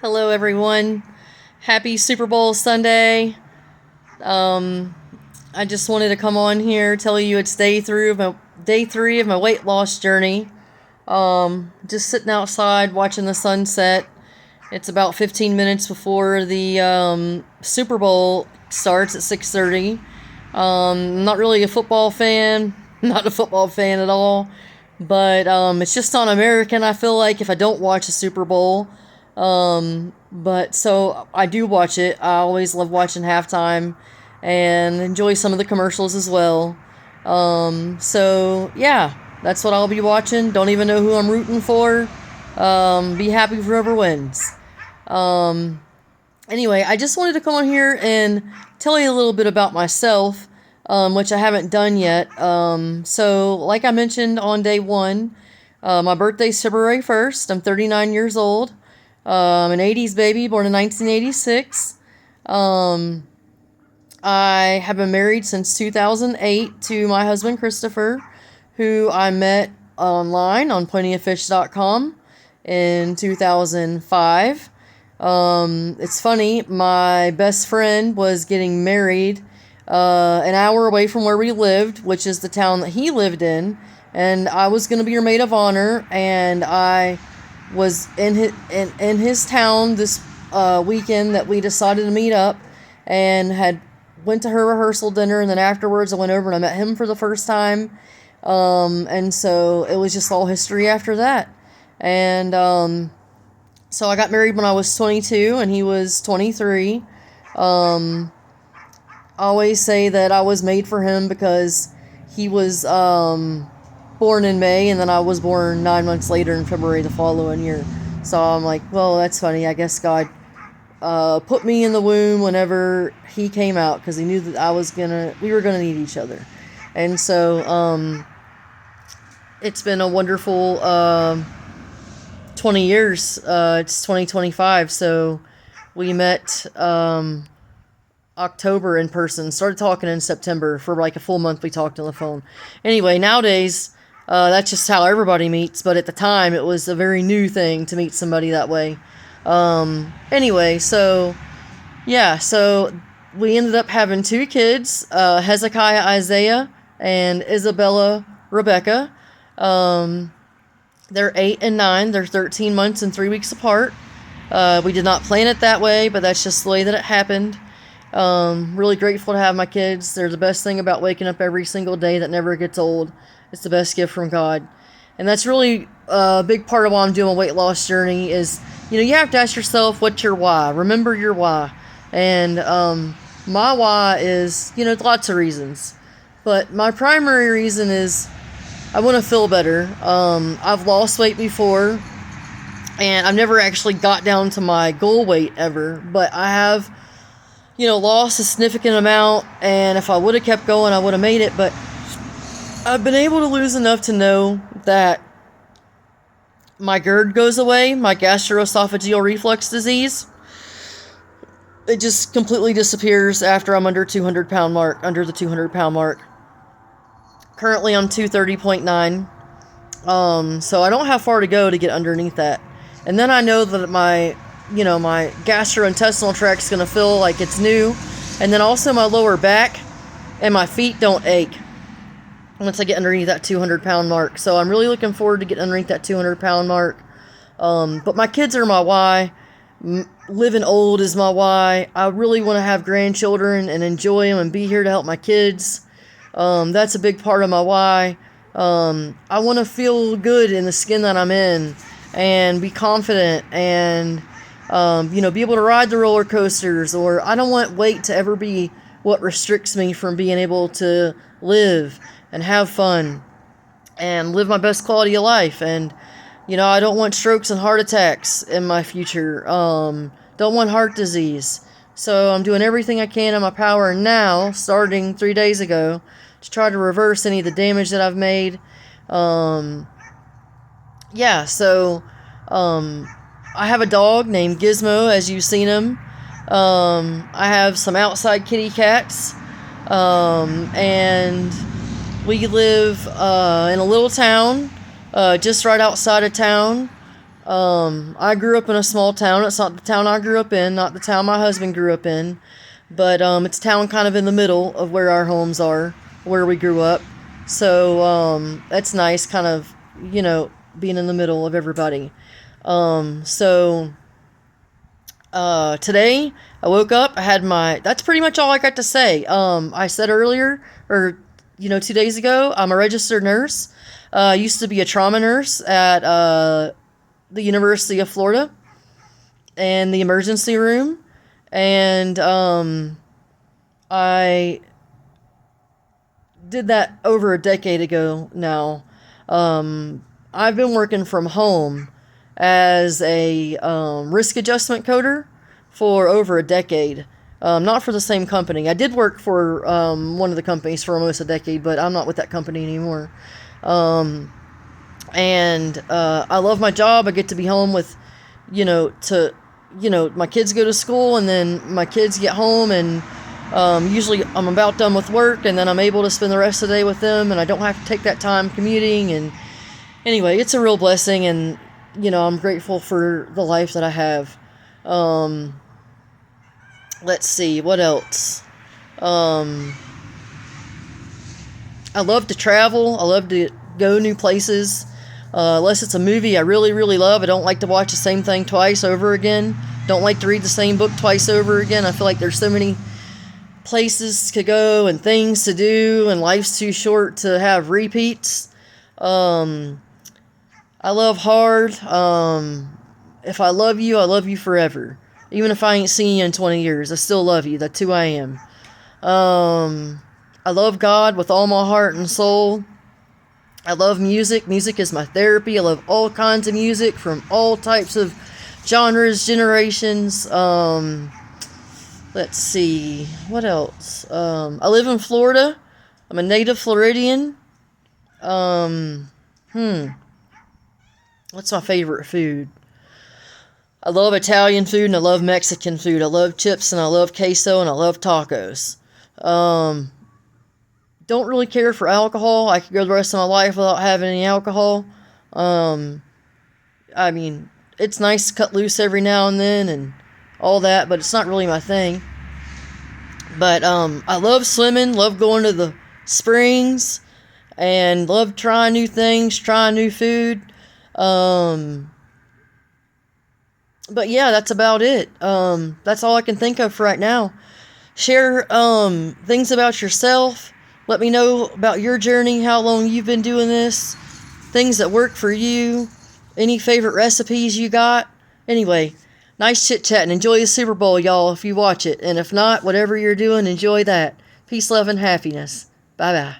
Hello, everyone. Happy Super Bowl Sunday. I just wanted to come on here, tell you it's day three of my weight loss journey. Just sitting outside watching the sunset. It's about 15 minutes before the Super Bowl starts at 6:30. I'm not really a football fan. Not a football fan at all. But it's just on American, I feel like, if I don't watch the Super Bowl. But so I do watch it. I always love watching halftime and enjoy some of the commercials as well. So yeah, that's what I'll be watching. Don't even know who I'm rooting for. Be happy for whoever wins. Anyway, I just wanted to come on here and tell you a little bit about myself, which I haven't done yet. So like I mentioned on day one, my birthday's February 1st. I'm 39 years old. I'm an 80s baby, born in 1986. I have been married since 2008 to my husband, Christopher, who I met online on plentyoffish.com in 2005. It's funny, my best friend was getting married an hour away from where we lived, which is the town that he lived in, and I was going to be her maid of honor, and I was in his town this weekend that we decided to meet up, and had went to her rehearsal dinner, and then afterwards I went over and I met him for the first time, and so it was just all history after that. And so I got married when I was 22 and he was 23. I always say that I was made for him because he was born in May, and then I was born 9 months later in February the following year. So I'm like, well, that's funny. I guess God put me in the womb whenever he came out, because he knew that we were gonna need each other. And so it's been a wonderful 20 years. It's 2025, so we met October in person, started talking in September. For like a full month we talked on the phone. Anyway, nowadays that's just how everybody meets, but at the time it was a very new thing to meet somebody that way. Anyway, so yeah, so we ended up having two kids, Hezekiah Isaiah and Isabella Rebecca. They're 8 and 9. They're 13 months and 3 weeks apart. We did not plan it that way, but that's just the way that it happened. Really grateful to have my kids. They're the best thing about waking up every single day that never gets old. It's the best gift from God. And that's really a big part of why I'm doing a weight loss journey is, you have to ask yourself, what's your why? Remember your why. And my why is, lots of reasons. But my primary reason is I want to feel better. I've lost weight before, and I've never actually got down to my goal weight ever. But I have, lost a significant amount, and if I would have kept going, I would have made it. But I've been able to lose enough to know that my GERD goes away, my gastroesophageal reflux disease. It just completely disappears after I'm under the 200 pound mark. Currently I'm 230.9. So I don't have far to go to get underneath that. And then I know that my gastrointestinal tract's going to feel like it's new. And then also my lower back and my feet don't ache once I get underneath that 200 pound mark. So I'm really looking forward to getting underneath that 200 pound mark. But my kids are my why. Living old is my why. I really want to have grandchildren and enjoy them and be here to help my kids. That's a big part of my why. I want to feel good in the skin that I'm in and be confident and, be able to ride the roller coasters. Or I don't want weight to ever be what restricts me from being able to live and have fun and live my best quality of life. And, I don't want strokes and heart attacks in my future. Don't want heart disease. So I'm doing everything I can in my power now, starting 3 days ago, to try to reverse any of the damage that I've made. I have a dog named Gizmo, as you've seen him. I have some outside kitty cats. And we live in a little town, just right outside of town. I grew up in a small town. It's not the town I grew up in, not the town my husband grew up in, but it's a town kind of in the middle of where our homes are, where we grew up. So that's nice, kind of, being in the middle of everybody. So today I woke up. I had my. That's pretty much all I got to say. I said earlier, or 2 days ago, I'm a registered nurse. I used to be a trauma nurse at the University of Florida and the emergency room, and I did that over a decade ago now. I've been working from home as a risk adjustment coder for over a decade. Not for the same company. I did work for one of the companies for almost a decade, but I'm not with that company anymore. And I love my job. I get to be home with, my kids go to school, and then my kids get home, and usually I'm about done with work, and then I'm able to spend the rest of the day with them, and I don't have to take that time commuting. And anyway, it's a real blessing, and I'm grateful for the life that I have. Let's see, what else? I love to travel. I love to go new places. Unless it's a movie I really, really love. I don't like to watch the same thing twice over again. Don't like to read the same book twice over again. I feel like there's so many places to go and things to do, and life's too short to have repeats. I love hard. If I love you forever. Even if I ain't seen you in 20 years, I still love you. That's who I am. I love God with all my heart and soul. I love music. Music is my therapy. I love all kinds of music from all types of genres, generations. Let's see. What else? I live in Florida. I'm a native Floridian. What's my favorite food? I love Italian food and I love Mexican food. I love chips and I love queso and I love tacos. Don't really care for alcohol. I could go the rest of my life without having any alcohol. I mean, it's nice to cut loose every now and then and all that, but it's not really my thing. But I love swimming, love going to the springs, and love trying new things, trying new food. But yeah, that's about it. That's all I can think of for right now. Share things about yourself. Let me know about your journey, how long you've been doing this, things that work for you, any favorite recipes you got. Anyway, nice chit-chat, and enjoy the Super Bowl, y'all, if you watch it. And if not, whatever you're doing, enjoy that. Peace, love, and happiness. Bye-bye.